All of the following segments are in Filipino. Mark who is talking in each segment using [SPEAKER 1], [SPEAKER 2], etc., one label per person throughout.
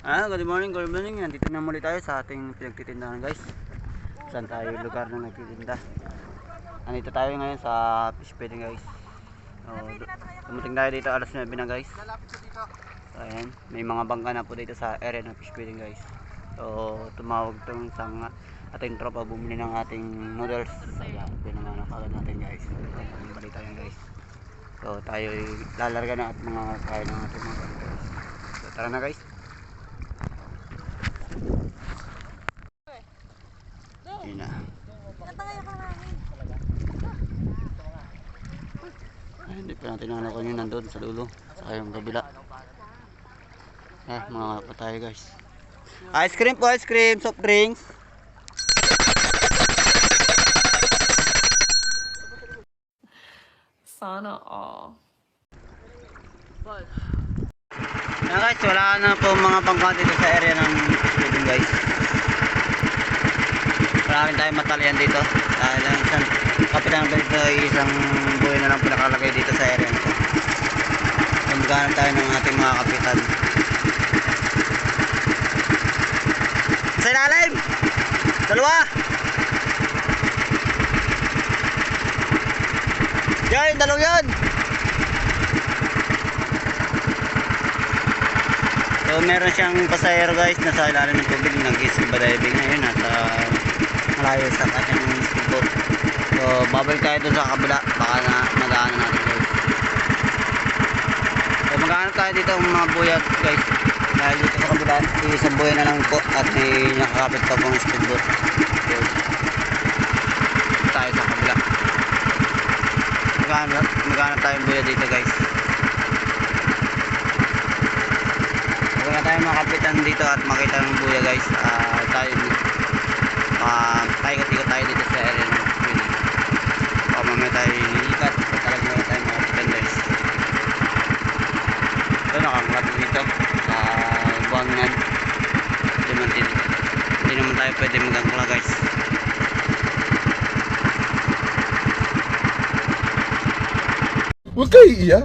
[SPEAKER 1] Good morning, good morning. Nandito na muli tayo sa ating pinagtitindahan, guys. Saan tayo lugar na nagtitinda. Nandito tayo ngayon sa fish feeding, guys. So, dumating tayo dito alas 9 na, guys. So, ayan, may mga bangka na po dito sa area ng fish feeding, guys. So, tumawag itong isang ating tropa bumili ng ating noodles. Kaya pinanganak agad natin, guys. So, balik tayo, guys. So, tayo lalarga na at mga kain ng ating mga bangka, guys. So, tara na, guys. Yun na. Ay, hindi pa natin nanakuha yun nandun sa dulo. Sa yung kabila. Mga pa tayo, guys. Ice cream po, ice cream, soft drinks.
[SPEAKER 2] Sana all.
[SPEAKER 1] Yan, guys, wala na po mga bangka dito sa area ng feeding, guys. Maraming tayong matalian dito. Dahil ang isang kapitan ng dito ay isang buhay na lang pinakalagay dito sa area nito. Pagkanan tayo ng ating mga kapitan. Sa ilalim! Dalawa! Yan! Dalawa yan! So meron siyang pasahero, guys, nasa ilalim ng tubig. Nag-scuba diving ngayon at malayo sa kanyang speedboat. So babalik tayo doon sa kabila. Baka na mag-aanan natin, guys. So mag-aanan tayo dito ng mga buyat, guys. Dahil dito sa kabila, isang buhay na lang po at may nakakapit pa pong speedboat. So tayo sa kabila. Mag-aanan tayo buya dito, guys. Huwag na tayo mga kapitan dito at makita ng buya, guys. Tayo ikot-ikot tayo dito sa area ng feeding. O mamaya tayo nilikat. Talagang na tayo mga kapitan, guys. Ito, nakamulat dito sa buwangan. Hindi naman tayo pwede magangkula, guys.
[SPEAKER 3] Huwag kayo iiyak.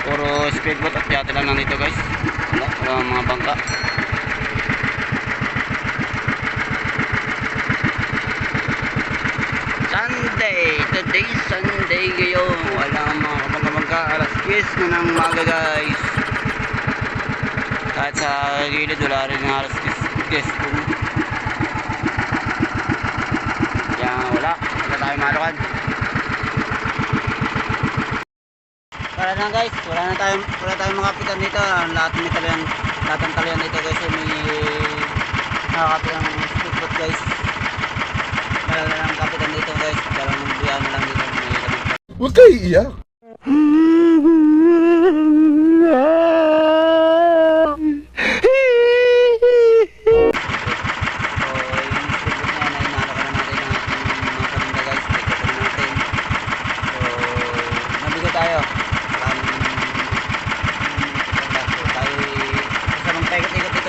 [SPEAKER 1] Puro speedboat at yate lang nandito, guys. Wala mga bangka. Today Sunday ngayon. Wala mga kabangka. Alas 10 na ng umaga, guys. Kahit sa gilid wala rin ng alas 10. Yan, wala tayo malakad. Wala na, guys, wala tayong makapitan dito. Lahat ng talian dito, guys, may nakakapitan ng speedboat, guys. Wala na lang kapitan dito, guys. Dalawang buyan na lang dito.
[SPEAKER 3] Huwag kayo iiyak.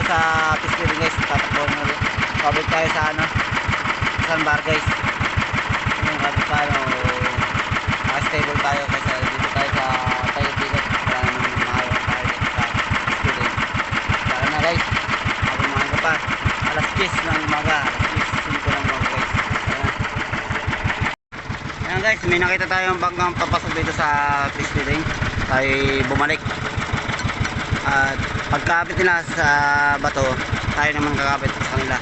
[SPEAKER 1] Sa fish feeding, guys, tatakbuhan mo ulit. Pabalik tayo sa sandbar, guys. Yung kahit paano stable tayo kasi dito tayo sa tayo-tigot para naman mahawak tayo dito sa fish feeding. Kaya na, guys, habang mga ka pa alas 10 ng umaga, alas 10, 5 ng umaga, guys. Ayan, guys, may nakita tayong bangkang papasok dito sa fish feeding. Tayo bumalik at pagkapit nila sa bato, tayo naman kakapit sa kanila.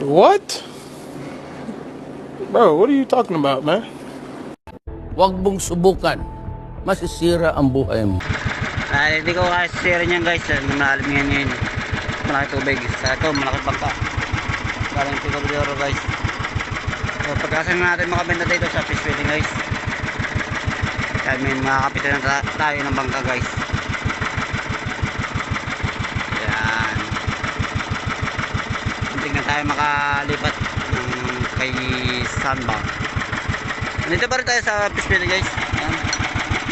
[SPEAKER 3] What? Bro, what are you talking about, man?
[SPEAKER 4] Huwag mong subukan. Masisira ang buhay mo.
[SPEAKER 1] Hindi ko kasi share niyan, guys. Malalim yan yun. Malaki tubig. Sa ito, malaki bangka. Galing Picobidoro, guys. So pagkasan natin makabenta dito sa fish feeding, guys. Kaya may makakapitan na tayo ng bangka, guys. Na tayo makalipat kay sandbar. Dito pa rin tayo sa fish feeding, guys. Ayan,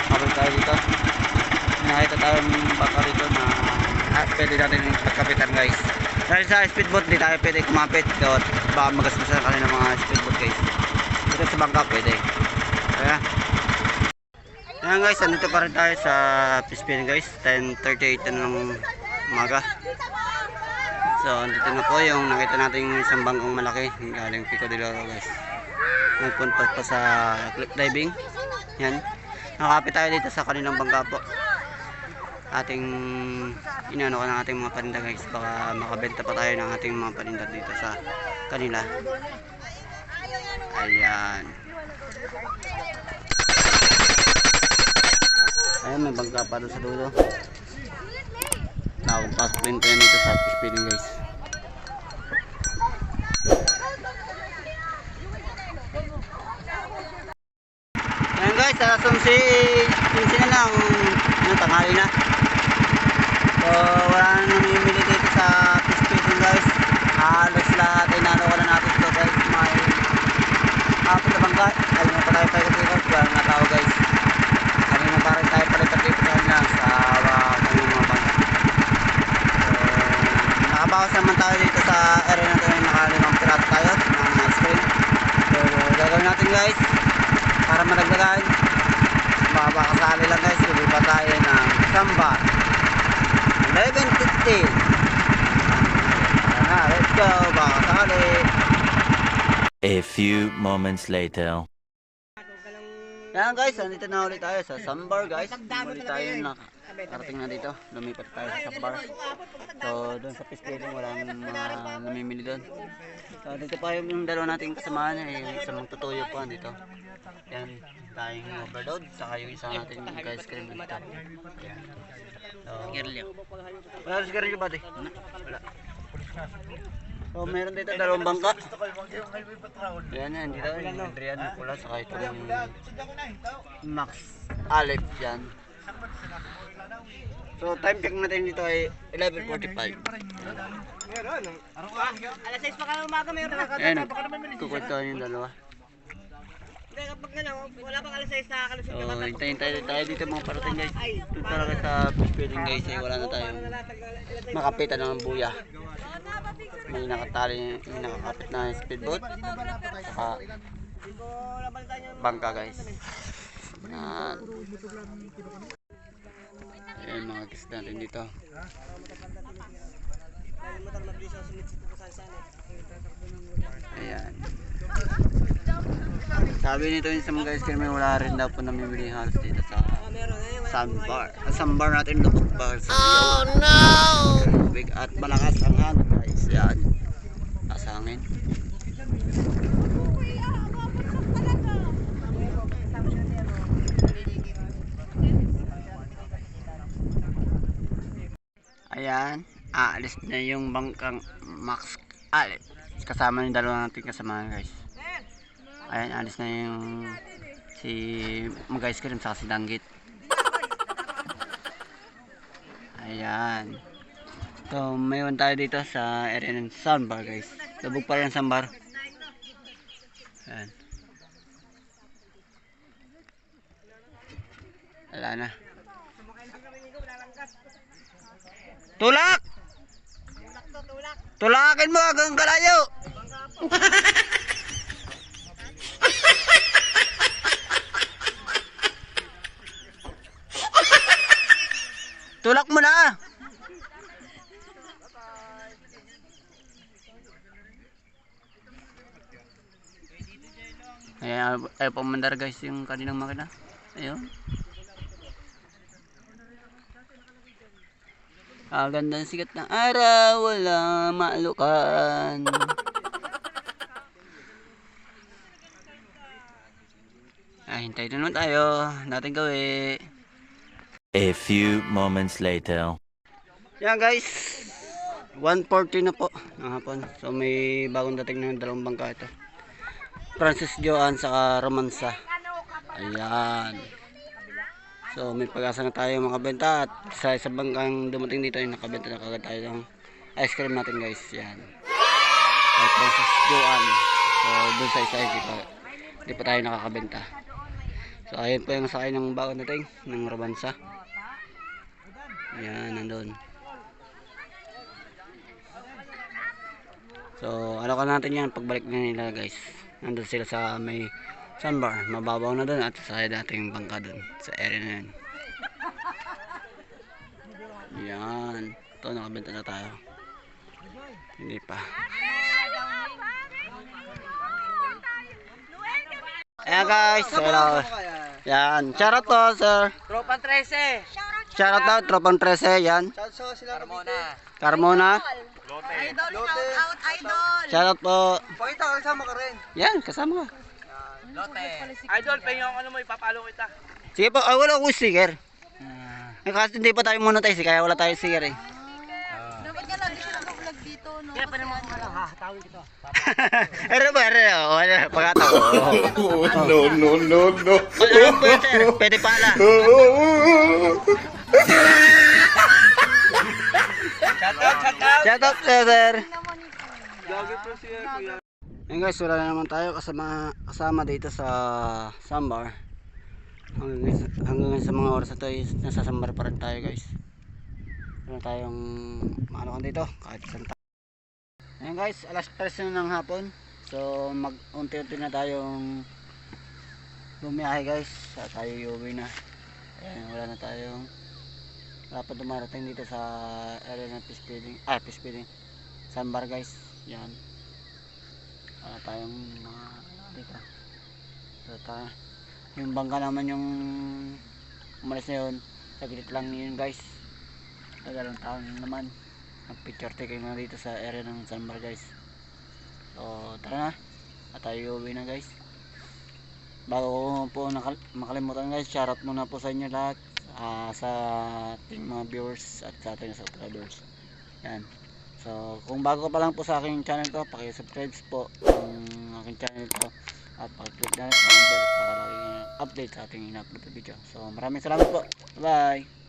[SPEAKER 1] mabalik tayo dito. Nakita tayong baka rito na pwede natin pagkapitan, guys. Dahil sa speedboat di tayo pwede kumapit, baka magasgasan ka rin ng mga speedboat, guys. Dito sa bangka pwede. Kaya Ayan guys, nandito pa rin tayo sa Pispin guys. 10:38 na ng umaga. So, andito na po yung nakita natin yung isang bangkong malaki. Galing Pico de Oro guys. Nagpunta pa sa cliff diving. Yan. Nakakapit tayo dito sa kanilang bangka po. Ating inano ka ng ating mga paninda guys. Baka makabenta pa tayo ng ating mga paninda dito sa kanila. Ayan. Ayan, may bangka pa doon sa dulo. Nakapasok din tayo dito sa fish feeding guys. Ayan guys, alas 11:15 na lang. Tanghali na. So, wala na namimili dito sa fish feeding guys. Halos lahat ay nanoka na natin dito guys. May apat na bangka. Ayun na pa tayo paikot-ikot. Wala na tao guys. Kanina pa rin tayo palit-palit lang sa kanyang mga bangka. Nakabawas naman tayo dito sa area na ito na nakalimang pirato tayo ng ice cream. So gagawin natin guys para madagdagan, makakasali lang guys, ilipat tayo ng Sambar 11:15. Let's go, makakasali.
[SPEAKER 2] A few moments later.
[SPEAKER 1] Yan guys, nandito na ulit tayo sa Sambar guys. Ulit tayo nakarating na dito. Lumipat tayo sa Sambar. So doon sa fish feeding walang namimili doon. So dito pa yung dalawa nating kasamahan yung isang magtutuyo po dito. Yan, tayong overload. Saka yung isa natin guys cream dito. Yan. So, wala rin sigarilyo ba di? Wala. So meron dito dalawang bangka. Yan, dito yung Adrian pula saka ito yung Max Alep yan. So time check natin dito ay 11:45.
[SPEAKER 5] Alas 6 pa ka umaga mayroon na.
[SPEAKER 1] Ayan, kukwentahan yung dalawa.
[SPEAKER 5] Kapag wala pang alas 6 nakakalusot
[SPEAKER 1] So hintayin tayo dito mga parating guys. Doon talaga sa fish feeding guys ay wala na tayong makapitan ng buya. May nakatali, may nakakapit na speedboat saka bangka guys. Ayan mga guys natin dito. Ayan. Sabi nito yung isang guys kaya may wala rin daw po namimili halos dito sa Sambar. Sambar natin lubog ba? Oh no! Big at malakas ang hangin guys. Yan. Taas hangin. Ayan. Aalis na yung bangkang Max Alep. Kasama yung dalawa natin kasama guys. Ayan, alis na yung si mag-ice cream saka si Danggit. Ayan. So, mayroon tayo dito sa area ng Sambar guys. Lubog pa rin ang Sambar. Ayan. Wala na. Tulak! Tulakin mo hanggang kalayo! Tulak mo na! Ayan, ay pumandar guys yung kaninang makina. Ayun. Ganda ng sikat ng araw, wala maalukan. Hintay na naman tayo. Natin gawin.
[SPEAKER 2] A few moments later.
[SPEAKER 1] Yan guys, 1:40 na po ng hapon. So may bagong dating na dalawang bangka ito. Francis Joan saka Romansa. Ayan. So may pag-asa na tayo makabenta at sa isang bangkang dumating dito ay nakabenta na kagad tayo ng ice cream natin guys. Yan. Ay Francis Joan. So doon sa isa hindi pa tayo nakakabenta. So ayun po yung sakay ng bagong dating ng Romansa. Yan, nandun. So, alakan natin yan pagbalik na nila guys. Nandun sila sa may sandbar. Mababaw na doon at sasaya natin yung bangka doon sa area na yan. Yan. Ito, nakabenta na tayo. Hindi pa. Ayan guys. Hello. Yan. Shoutout to sir.
[SPEAKER 5] Tropang 13.
[SPEAKER 1] Shoutout daw. Tropang 13. Yan. Carmona.
[SPEAKER 5] Idol, shout out, idol.
[SPEAKER 1] Shoutout po.
[SPEAKER 5] Pakita, kasama ka rin.
[SPEAKER 1] Yan. Kasama ka.
[SPEAKER 5] Idol, pahingin ako mo, ipapalo kita.
[SPEAKER 1] Sige po. Ay, wala akong sticker. Kasi hindi pa tayo monetize kaya wala tayong sticker eh.
[SPEAKER 6] Dapat nga lagi siya nag-vlog dito, no?
[SPEAKER 5] Kaya pa naman ako hatawin kita.
[SPEAKER 1] Ere ba, ere. O, ere. Pagkataw.
[SPEAKER 3] Oh, no, no, no, no.
[SPEAKER 1] Wala po yun, sir. Pwede pala. Shoutout, sir. Ayun guys, wala na naman tayo kasama dito sa Sambar. Hanggang sa mga oras na ito nasa Sambar pa rin tayo guys. Wala tayong maano dito kahit saan tayo. Ayun guys, alas 3 na ng hapon. So mag-unti-unti na tayong bumiyahe guys. Tayo uuwi na. Ayan, wala pa dumarating dito sa area ng fish feeding Sambar guys. Yan. Wala tayong mga dito. So tayo yung bangka naman yung umalis na yun, saglit lang yun guys. Tagalang taon naman. Mag-picture taking na dito sa area ng Sambar guys. So tara na, at tayo uwi na guys. Bago po makalimutan guys, shoutout muna po sa inyo lahat, sa ating mga viewers at sa ating subscribers. Yan. So kung bago pa lang po sa aking channel ko, paki-subscribe po ang aking channel ko at pag-click na rin sa bell para lagi update sa ating in-upload na video. So maraming salamat po. Bye!